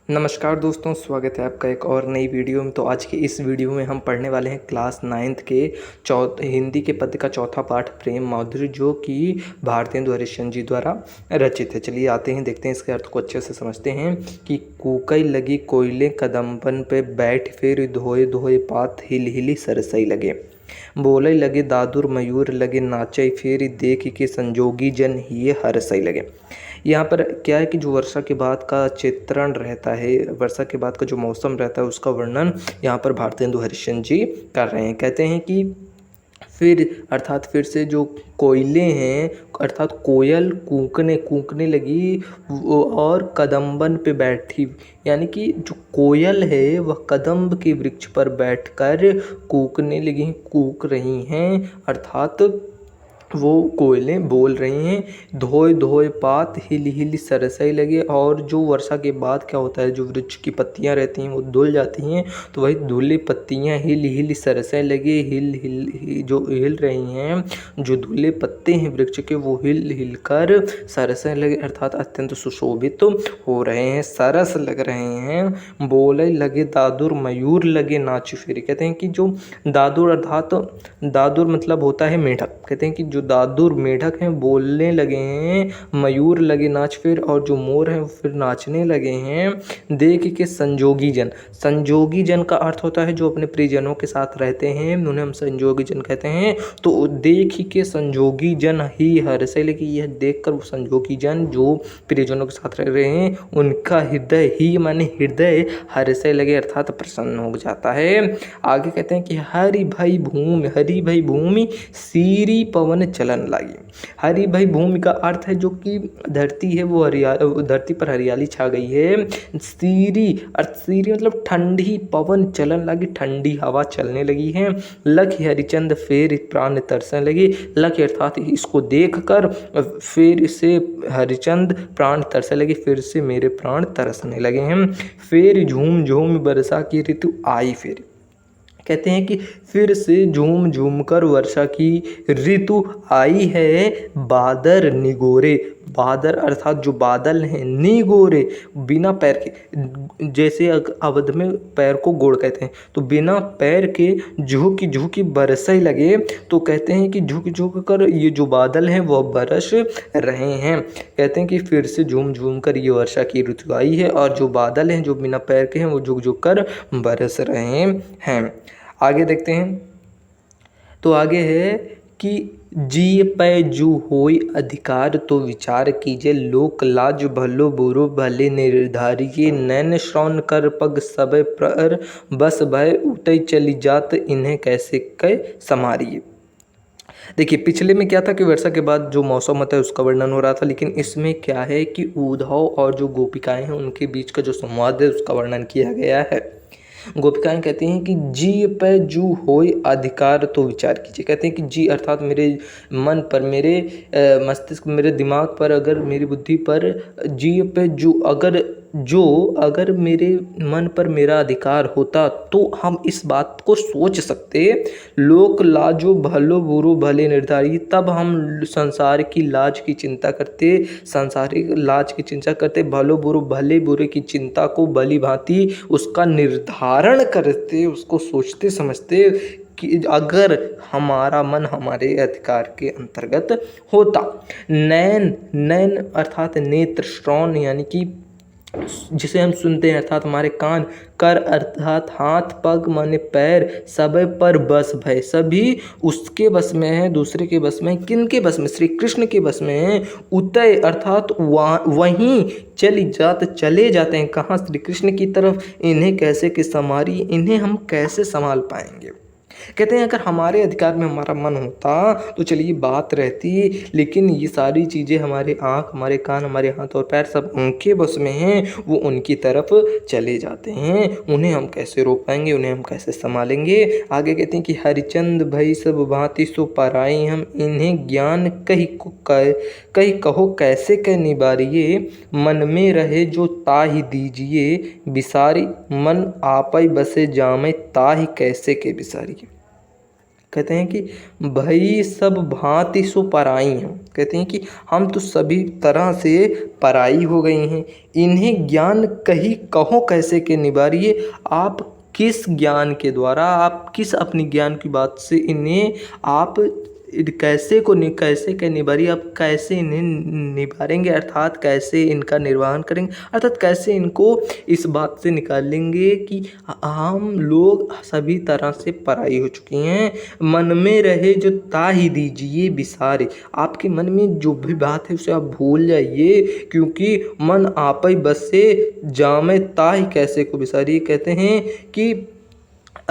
नमस्कार दोस्तों, स्वागत है आपका एक और नई वीडियो में। तो आज की इस वीडियो में हम पढ़ने वाले हैं क्लास 9th के हिंदी के पद्य का चौथा पाठ प्रेम माधुर्य, जो कि भारतेंदु हरिश्चंद्र जी द्वारा रचित है। चलिए आते हैं, देखते हैं इसके अर्थ को अच्छे से समझते हैं कि कूकई लगी कोयले कदम्बन पे बैठ, फिर धोए धोए पात हिल हिली सरसई लगे। बोले लगे दादुर मयूर लगे नाचई, फिर देख के संजोगी जन ये हरसई लगे। यहाँ पर क्या है कि जो वर्षा के बाद का चित्रण रहता है, वर्षा के बाद का जो मौसम रहता है, उसका वर्णन यहाँ पर भारतेंदु हरिश्चंद्र जी कर रहे हैं। कहते हैं कि फिर अर्थात फिर से जो कोयले हैं, अर्थात कोयल कूकने कूकने लगी और कदम्बन पे बैठी, यानी कि जो कोयल है वह कदम्ब के वृक्ष पर बैठकर कूकने लगी, कूक रही हैं, अर्थात वो कोयलें बोल रही हैं। धोए धोए पात हिल हिल सरसई लगे। और जो वर्षा के बाद क्या होता है, जो वृक्ष की पत्तियां रहती हैं वो धुल जाती हैं, तो वही धुली पत्तियां हिल हिल सरसई लगे। जो हिल रही हैं, जो धुले पत्ते हैं वृक्ष के, वो हिल हिल कर सरसई लगे, अर्थात अत्यंत सुशोभित हो रहे हैं, सरस लग रहे हैं। बोले लगे दादुर मयूर लगे नाच फिर। कहते हैं कि जो दादुर, अर्थात दादुर मतलब होता है मेढक। कहते हैं कि जो दादुर मेढक हैं बोलने लगे हैं, मयूर लगे नाच फिर, और जो मोर हैं फिर नाचने लगे हैं। देख के संजोगी जन, संजोगी जन का अर्थ होता है जो अपने प्रियजनों के साथ रहते हैं, उन्हें हम संजोगी जन कहते हैं। तो देख के संजोगी जन ही हर्षे लगे, यह देख कर वो संजोगी जन जो प्रियजनों के साथ रह रहे हैं, उनका हृदय ही माने हृदय हर्षे लगे, अर्थात प्रसन्न हो जाता है। आगे कहते हैं कि हरि भई भूमि सीरी पवन चलन लागी। हरि भई भूमि का अर्थ है जो कि धरती है, वो धरती पर हरियाली छा गई है। सीरी अर्थ, सीरी मतलब ठंडी, पवन चलन लगी, ठंडी हवा चलने लगी है। लख हरिचंद फिर प्राण तरसने लगे। लख अर्थात इसको देखकर फिर से हरिचंद प्राण तरसने लगे, फिर से मेरे प्राण तरसने लगे हैं। फिर झूम झूम बरसा की ऋतु आई फिर। कहते हैं कि फिर से झूम झूम कर वर्षा की ऋतु आई है। बादर निगोरे, बादर अर्थात जो बादल हैं, निगोरे बिना पैर के, जैसे अवध में पैर को गोड़ कहते हैं, तो बिना पैर के झुकी झुकी बरसई लगे। तो कहते हैं कि झुक झुक कर ये जो बादल हैं वह बरस रहे हैं। कहते हैं कि फिर से झूम झूम कर ये वर्षा की ऋतु आई है, और जो बादल हैं जो बिना पैर के हैं वो झुक झुक कर बरस रहे हैं। आगे देखते हैं, तो आगे है कि जी पै जू होई अधिकार तो विचार कीजिए, लोक लाज भलो बुरो भले निर्धारिये, नैन श्रवण कर पग सब पर बस भय उतई चली जात, इन्हें कैसे कै समारिये। देखिए, पिछले में क्या था कि वर्षा के बाद जो मौसम होता है उसका वर्णन हो रहा था, लेकिन इसमें क्या है कि उद्धव और जो गोपिकाएं हैं उनके बीच का जो संवाद है उसका वर्णन किया गया है। गोपिकाएं कहती हैं कि जी पे जू होय अधिकार तो विचार कीजिए। कहते हैं कि जी अर्थात मेरे मन पर, मेरे मस्तिष्क, मेरे दिमाग पर, अगर मेरी बुद्धि पर जी पे जू अगर मेरे मन पर मेरा अधिकार होता तो हम इस बात को सोच सकते, लोक लाजो भलो बुरो भले निर्धारित, तब हम संसार की लाज की चिंता करते, सांसारिक लाज की चिंता करते, भलो बुरो भले बुरे की चिंता को भली भांति उसका निर्धारण करते, उसको सोचते समझते कि अगर हमारा मन हमारे अधिकार के अंतर्गत होता। नैन अर्थात नेत्र, श्रवण यानी कि जिसे हम सुनते हैं, अर्थात हमारे कान, कर अर्थात हाथ, पग माने पैर, सब पर बस भय, सभी उसके बस में है, दूसरे के बस में है। किन के बस में? श्री कृष्ण के बस में है। उतय अर्थात वहीं चले जाते हैं, कहाँ? श्री कृष्ण की तरफ। इन्हें कैसे कि संभारी, इन्हें हम कैसे संभाल पाएंगे। कहते हैं अगर हमारे अधिकार में हमारा मन होता तो चलिए बात रहती, लेकिन ये सारी चीज़ें, हमारे आँख, हमारे कान, हमारे हाथ और पैर सब उनके बस में हैं, वो उनकी तरफ चले जाते हैं। उन्हें हम कैसे रोक पाएंगे, उन्हें हम कैसे संभालेंगे। आगे कहते हैं कि हरिचंद भई सब भांति सो पराई, हम इन्हें ज्ञान कही कहो कैसे कह निबारिये, मन में रहे जो ताहि दीजिए, बिसारी मन आपै बसे जामे ताहि कैसे के बिसारिये। कहते हैं कि भई सब भांति सो पराई हैं। कहते हैं कि हम तो सभी तरह से पराई हो गई हैं। इन्हें ज्ञान कही कहो कैसे के निवारिये। आप किस ज्ञान के द्वारा, आप किस अपनी ज्ञान की बात से इन्हें आप कैसे के निवारिये, आप कैसे इन्हें निवारेंगे, अर्थात कैसे इनका निर्वहन करेंगे, अर्थात कैसे इनको इस बात से निकालेंगे कि हम लोग सभी तरह से पराई हो चुकी हैं। मन में रहे जो ताहि दीजिए बिसारे। आपके मन में जो भी बात है उसे आप भूल जाइए, क्योंकि मन आपै बसे जामे ताहि कैसे को बिसारिए। कहते हैं कि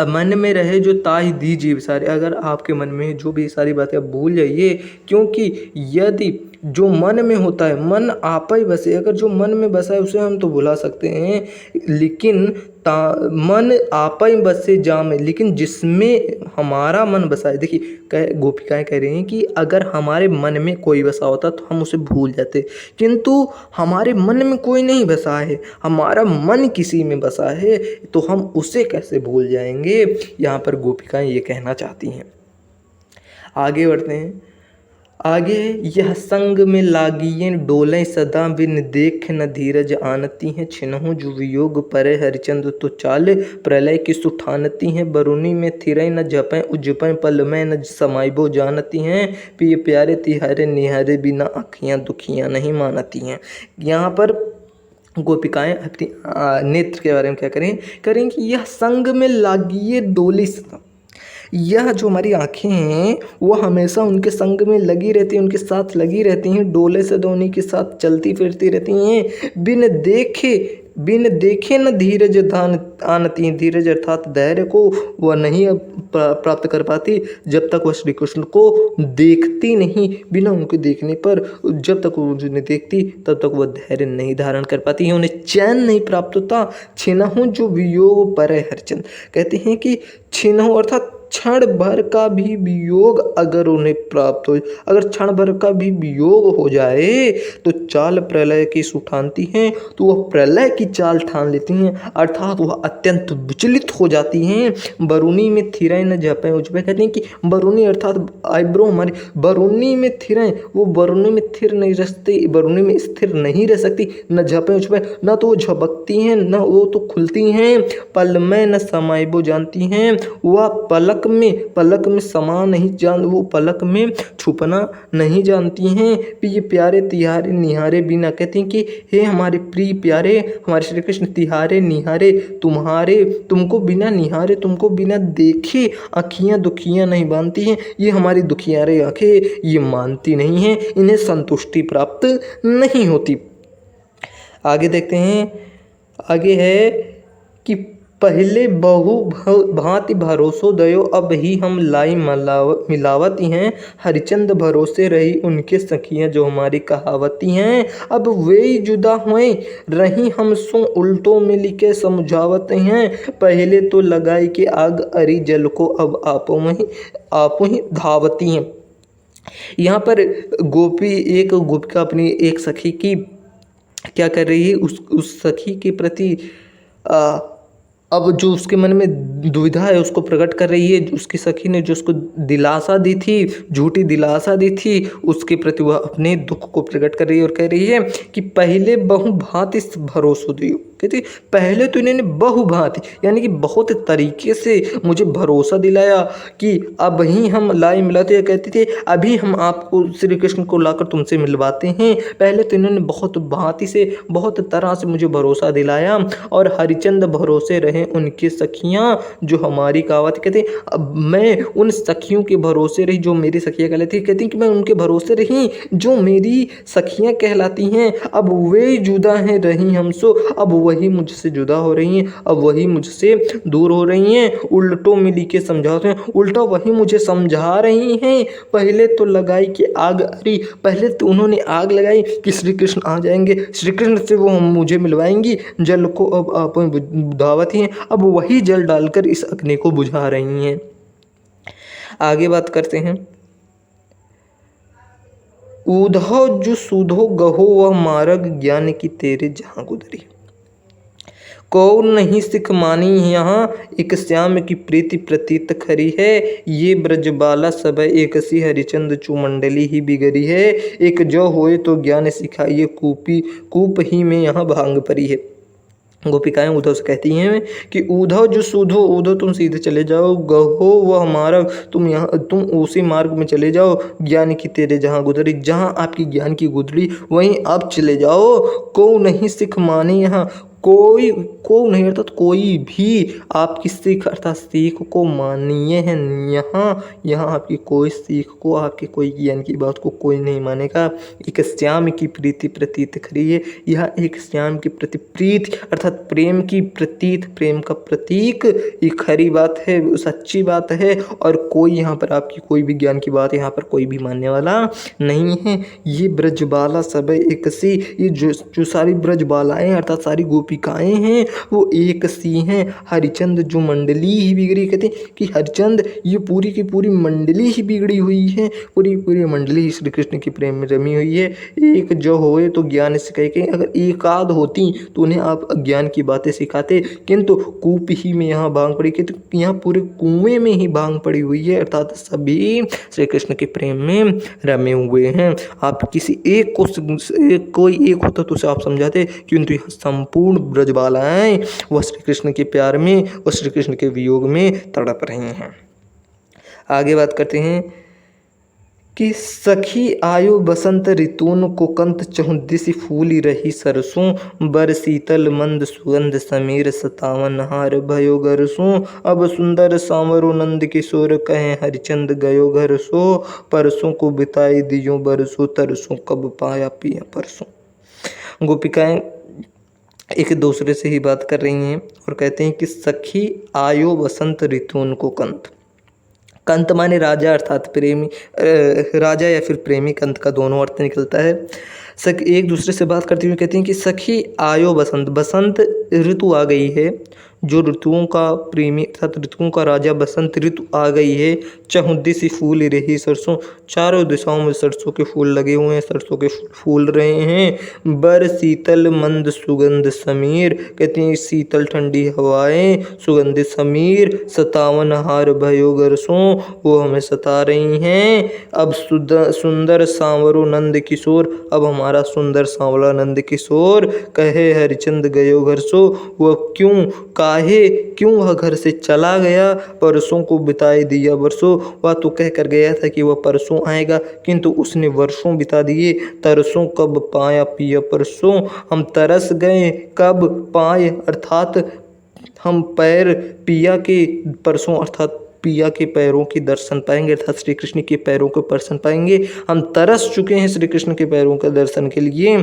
मन में रहे जो ताहि दीजिए बिसारे। अगर आपके मन में जो भी सारी बातें आप भूल जाइए, क्योंकि यदि जो मन में होता है, मन आप ही बसे, अगर जो मन में बसा है उसे हम तो भुला सकते हैं, लेकिन मन आप ही बसे जामे, लेकिन जिसमें हमारा मन बसा है, देखिए गोपिकाएं कह रही हैं कि अगर हमारे मन में कोई बसा होता तो हम उसे भूल जाते, किंतु हमारे मन में कोई नहीं बसा है, हमारा मन किसी में बसा है, तो हम उसे कैसे भूल जाएंगे। यहाँ पर गोपिकाएं ये कहना चाहती हैं। आगे बढ़ते हैं। आगे, यह संग में लागियें डोलें सदा, बिन देख न धीरज आनती हैं। छिन्हु जो वियोग परे हरिचंद्र, तो चाल प्रलय की सुठानती हैं। बरुनी में थिरें न जपें उजपें, पल में न समाइबो जानती हैं। पिय प्यारे तिहारे निहारे, बिना आँखियाँ दुखियाँ नहीं मानती हैं। यहाँ पर गोपिकाएं अपनी नेत्र के बारे में क्या करें कि यह संग में लागिए डोली सदा। यह जो हमारी आँखें हैं वो हमेशा उनके संग में लगी रहती हैं, उनके साथ लगी रहती हैं, डोले से उन्हीं के साथ चलती फिरती रहती हैं। बिन देखे न धीरज धान आनती हैं। धीरज अर्थात धैर्य को वह नहीं प्राप्त कर पाती जब तक वह श्री कृष्ण को देखती नहीं। बिना उनके देखने पर, जब तक वो उन्हें देखती तब तक वह धैर्य नहीं धारण कर पाती है, उन्हें चैन नहीं प्राप्त होता। छिन्हु जो वियोग परे हरिचंद। कहते हैं कि छिन्हु अर्थात क्षण भर का भी वियोग अगर उन्हें प्राप्त हो, अगर क्षण भर का भी वियोग हो जाए तो चाल प्रलय की सुठानती हैं, तो वह प्रलय की चाल ठान लेती हैं, अर्थात वह अत्यंत विचलित हो जाती हैं। बरुनी में थिरें न जपें उजपें। कहते हैं कि बरुनी अर्थात आईब्रो हमारी, बरुनी में थिरें, वो बरुनी में थिर नहीं रह सकती, बरुनी में स्थिर नहीं रह सकती। न जपें उजपें, न तो वो झपकती हैं न वो तो खुलती हैं। पल में न समाइबो जानती हैं, वह पलक में समा नहीं जान, वो पलक में छुपना नहीं जानती हैं। प्रिय प्यारे तिहारे निहारे बिना। कहती हैं कि हे हमारे प्रिय प्यारे, हमारे श्री कृष्ण तिहारे निहारे, तुमको बिना निहारे, तुमको बिना देखे आँखियाँ दुखियाँ नहीं मानती हैं। ये हमारी दुखियारे आँखें ये मानती नहीं हैं, इन्हें संतुष्टि प्राप्त नहीं होती। आगे देखते हैं। आगे है कि पहले बहु भांति भरोसो दयो, अब ही हम लाई मिलावती हैं। हरिचंद भरोसे रही उनके सखियाँ, जो हमारी कहावती हैं। अब वे ही जुदा हुए रही हम सो, उल्टों में लिखे समझावत हैं। पहले तो लगाई के आग अरी जल को, अब आपो ही धावती हैं। यहाँ पर एक गोपिका अपनी एक सखी की क्या कर रही है, उस सखी के प्रति अब जो उसके मन में दुविधा है उसको प्रकट कर रही है। उसकी सखी ने जो उसको दिलासा दी थी, झूठी दिलासा दी थी, उसके प्रति वह अपने दुख को प्रकट कर रही है और कह रही है कि पहले बहु भांति भरोसो दियो। कहती पहले तो इन्होंने बहु भांति यानी कि बहुत तरीके से मुझे भरोसा दिलाया कि अब ही हम लाई मिलाते हैं। कहती थी अभी हम आपको श्री कृष्ण को लाकर तुमसे मिलवाते हैं। पहले तो इन्होंने बहुत भांति से, बहुत तरह से मुझे भरोसा दिलाया। और हरिचंद भरोसे रहे उनकी सखियाँ, जो हमारी कहावत। कहते अब मैं उन सखियों के भरोसे रही जो मेरी सखियाँ कहलाती। कहती कि मैं उनके भरोसे रही जो मेरी सखियाँ कहलाती हैं। अब वे जुदा हैं रही हमसो, अब वही मुझसे जुदा हो रही हैं, अब वही मुझसे दूर हो रही हैं। उल्टों में लिखे समझाते हैं, उल्टा वही मुझे समझा रही हैं। पहले तो लगाई कि आग अरी, पहले तो उन्होंने आग लगाई कि श्री कृष्ण आ जाएंगे, श्री कृष्ण से वो मुझे मिलवाएंगी। जल को अब आप दावत हैं, अब वही जल डालकर इस अग्नि को बुझा रही हैं। आगे बात करते हैं। ऊधो जो सुधो गहो वह मार्ग, ज्ञान की तेरे जहाँ गुदरी। को नहीं सिख मानी यहाँ, एक श्याम की प्रीति प्रतीत खरी है। ये ब्रजबाला सब एकसी, हरिचंद चूमंडली ही बिगड़ी है। एक जो होए तो ज्ञान सिखाइए, कूप ही में यहाँ भांग परी है। गोपिकाएं उद्धव से कहती हैं कि उद्धव जो सूधो, उद्धव तुम सीधे चले जाओ, गहो वह हमारा, तुम उसी मार्ग में चले जाओ। ज्ञान की तेरे जहाँ गुजरी, जहाँ आपकी ज्ञान की गुजरी वहीं आप चले जाओ। को नहीं सिख माने यहाँ, कोई को नहीं अर्थात कोई भी आपकी सीख अर्थात सीख को मानिए है यहाँ आपकी कोई सीख को, आपके कोई ज्ञान की बात को कोई नहीं मानेगा। एक श्याम की प्रीति प्रतीत खरी है, यह एक श्याम की प्रति प्रीति अर्थात प्रेम की प्रतीत, प्रेम का प्रतीक, ये खरी बात है, सच्ची बात है। और कोई यहाँ पर आपकी कोई भी ज्ञान की बात यहाँ पर कोई भी मानने वाला नहीं है। ये ब्रजबाला सब एक सी, ये जो सारी ब्रजबालाएं अर्थात सारी गोपिकाएं हैं वो एक सी हैं। हरिचंद जो मंडली ही बिगड़ी, कहते हैं कि हरिचंद ये पूरी की पूरी मंडली ही बिगड़ी हुई है, पूरी मंडली ही श्री कृष्ण के प्रेम में रमी हुई है। एक जो होए तो ज्ञान सिखाए, के अगर एकाध होती तो उन्हें आप ज्ञान की बातें सिखाते, किंतु कूप ही में यहाँ भांग पड़ी, कि तो यहाँ पूरे कुएं में ही भांग पड़ी हुई है, अर्थात सभी श्री कृष्ण के प्रेम में रमे हुए हैं। आप किसी एक को कोई एक होता तो उसे आप समझाते, किंतु यह संपूर्ण ब्रजबालाएं वह श्री कृष्ण के प्यार में और श्री कृष्ण के वियोग में तड़प रही हैं। आगे बात करते हैं कि सखी आयो बसंत ऋतून को कंत, चहुदिस फूली रही सरसों, बर शीतल मंद सुगंध समीर, सतावन हार भयो गरसों। अब सुंदर सांवरो नंद किशोर, कहे हरिचंद गयो घर सो, परसों को बिताई दियो बरसों, तरसों कब पाया पिया परसों। गोपिकाएं एक दूसरे से ही बात कर रही हैं और कहते हैं कि सखी आयो बसंत ऋतून को कंत, कंत माने राजा अर्थात प्रेमी, राजा या फिर प्रेमी, कंत का दोनों अर्थ निकलता है। एक दूसरे से बात करते हुए कहते हैं कि सखी आयो बसंत, बसंत ऋतु आ गई है, जो ऋतुओं का प्रेमी अर्थात ऋतुओं का राजा बसंत ऋतु आ गई है। चहुद्दी सी फूल रही सरसों, चारों दिशाओं में सरसों के फूल लगे हुए हैं, सरसों के फूल रहे हैं। बर शीतल मंद सुगंध समीर, कहते हैं शीतल ठंडी हवाएं, सुगंधित समीर, सतावन हार भयो गरसों, वो हमें सता रही हैं। अब सुंदर सांवरो नंद किशोर, अब हमारा सुंदर सांवला नंद किशोर, कहे हरिचंद गयो घर सो, वह क्यों वह घर से चला गया, परसों को बिताए दिया वर्षों, वह तो कह कर गया था कि वह परसों आएगा, किंतु उसने वर्षों बिता दिए। तरसों कब पाया पिया परसों, हम तरस गए कब पाए अर्थात हम पैर पिया के परसों अर्थात पिया के पैरों के दर्शन पाएंगे, अर्थात श्री कृष्ण के पैरों के दर्शन पाएंगे। हम तरस चुके हैं श्री कृष्ण के पैरों के दर्शन के लिए,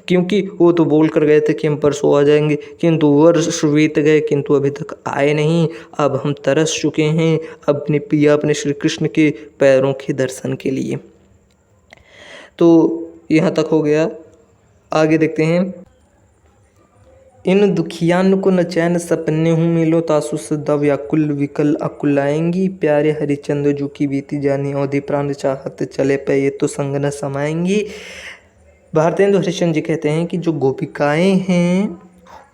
क्योंकि वो तो बोल कर गए थे कि हम परसों आ जाएंगे, किंतु वर्ष बीत गए किंतु अभी तक आए नहीं। अब हम तरस चुके हैं अपने पिया अपने श्री कृष्ण के पैरों के दर्शन के लिए। तो यहाँ तक हो गया। आगे देखते हैं, इन दुखियान को न चैन सपने हूँ मिलो, तासु सदा व्याकुल विकल अकुलाएंगी, प्यारे हरिचंद जो की बीती जानी अवधि प्राण चाहत चले पे, ये तो संग न समाएंगी। भारतेंदु हरिश्चंद्र जी कहते हैं कि जो गोपिकाएं हैं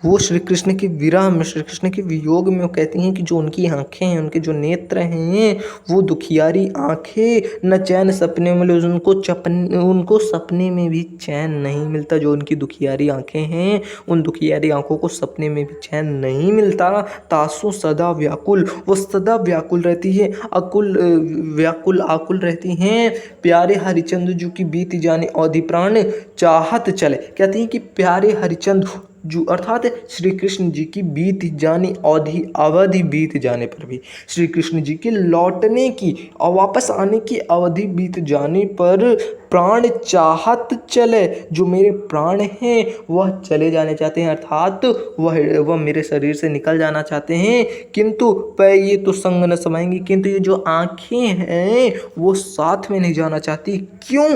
वो श्री कृष्ण के विरह में, श्री कृष्ण के वियोग में, वो कहती हैं कि जो उनकी आंखें हैं, उनके जो नेत्र हैं, वो दुखियारी आंखें, न चैन सपने मिले, उनको सपने में भी चैन नहीं मिलता। जो उनकी दुखियारी आंखें हैं, उन दुखियारी आंखों को सपने में भी चैन नहीं मिलता। तासु सदा व्याकुल, वो सदा व्याकुल रहती है, आकुल रहती हैं। प्यारे हरिचंद्र जी की बीत जाने अवधि प्राण चाहत चले, कहती हैं कि प्यारे हरिचंद्र जो अर्थात श्री कृष्ण जी की बीत जाने अवधि बीत जाने पर भी, श्री कृष्ण जी के लौटने की और वापस आने की अवधि बीत जाने पर प्राण चाहत चले, जो मेरे प्राण हैं वह चले जाने चाहते हैं, अर्थात वह मेरे शरीर से निकल जाना चाहते हैं, किंतु ये तो संग न समाएंगी, किंतु ये जो आँखें हैं वो साथ में नहीं जाना चाहती। क्यों?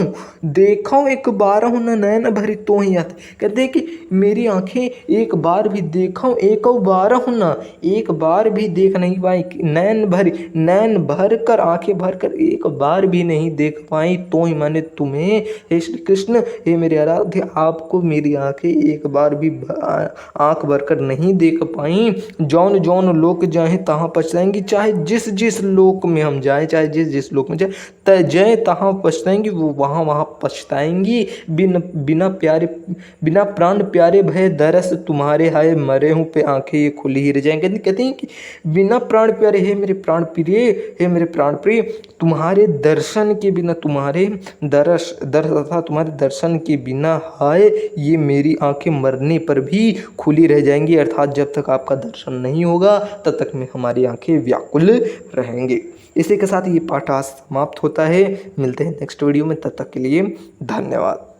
देखो एक बार न नैन भरी तो ही आती, कहते हैं कि मेरी आँखें आंखें एक बार भी देखूं, एक बार हूँ ना, एक बार भी देख नहीं पाई, नैन भर कर, आंखें भर कर एक बार भी नहीं देख पाई, तो ही मैंने तुम्हें हे श्री कृष्ण, हे मेरे आराध्य, आपको मेरी आंखें एक बार भी आंख भर कर नहीं देख पाई। जौन जौन लोक जाए तहाँ पछताएंगी, चाहे जिस जिस लोक में हम जाए, चाहे जिस जिस लोक में जाए, जय तहाँ पछताएंगी, वो वहाँ वहाँ पछताएंगी। बिना प्राण प्यारे भय दरस तुम्हारे, हाय मरे हूँ पे आंखें ये खुली ही रह जाएंगी। कहते हैं कि बिना प्राण प्यारे, हे मेरे प्राण प्रिय, हे मेरे प्राण प्रिय, तुम्हारे दर्शन के बिना, तुम्हारे दर्श तथा तुम्हारे दर्शन के बिना हाय ये मेरी आंखें मरने पर भी खुली रह जाएंगी। अर्थात जब तक आपका दर्शन नहीं होगा तब तक में हमारी आंखें व्याकुल रहेंगी। इसी के साथ ये पाठ आज समाप्त होता है। मिलते हैं नेक्स्ट वीडियो में, तब तक के लिए धन्यवाद।